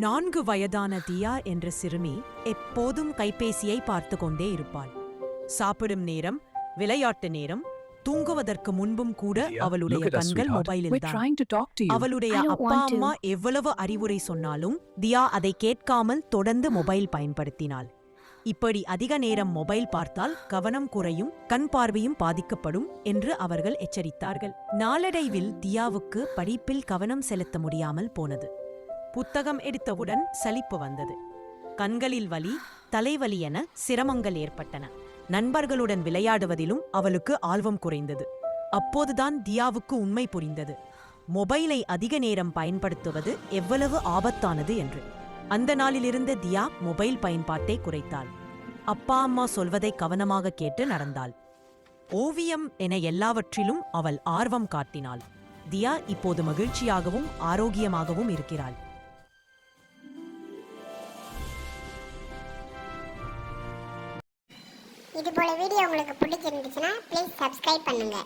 4 வயதான தியா என்ற சிறுமி எப்போதும் கைபேசியை பார்த்து கொண்டே இருப்பாள். சாப்பிடும் நேரம், விளையாட்டு நேரம், தூங்குவதற்கு முன்பும் கூட அவளுடைய கண்கள் மொபைலில் தான். அவளுடைய அப்பா அம்மா எவ்வளவு அறிவுரை சொன்னாலும் தியா அதை கேட்காமல் தொடர்ந்து மொபைல் பயன்படுத்தினாள். இப்படி அதிக நேரம் மொபைல் பார்த்தால் கவனம் குறையும், கண் பார்வையும் பாதிக்கப்படும் என்று அவர்கள் எச்சரித்தார்கள். நாளடைவில் தியாவுக்கு படிப்பில் கவனம் செலுத்த முடியாமல் போனது. புத்தகம் எடுத்தவுடன் சலிப்பு வந்தது. கண்களில் வலி, தலைவலி என சிரமங்கள் ஏற்பட்டன. நண்பர்களுடன் விளையாடுவதிலும் அவளுக்கு ஆர்வம் குறைந்தது. அப்போதுதான் தியாவுக்கு உண்மை புரிந்தது, மொபைலை அதிக நேரம் பயன்படுத்துவது எவ்வளவு ஆபத்தானது என்று. அந்த நாளிலிருந்து தியா மொபைல் பயன்பாட்டை குறைத்தாள். அப்பா அம்மா சொல்வதை கவனமாக கேட்டு நடந்தாள். ஓவியம் என எல்லாவற்றிலும் அவள் ஆர்வம் காட்டினாள். தியா இப்போது மகிழ்ச்சியாகவும் ஆரோக்கியமாகவும் இருக்கிறாள். இது போல வீடியோ உங்களுக்கு பிடிச்சிருந்துச்சுன்னா ப்ளீஸ் சப்ஸ்கிரைப் பண்ணுங்க.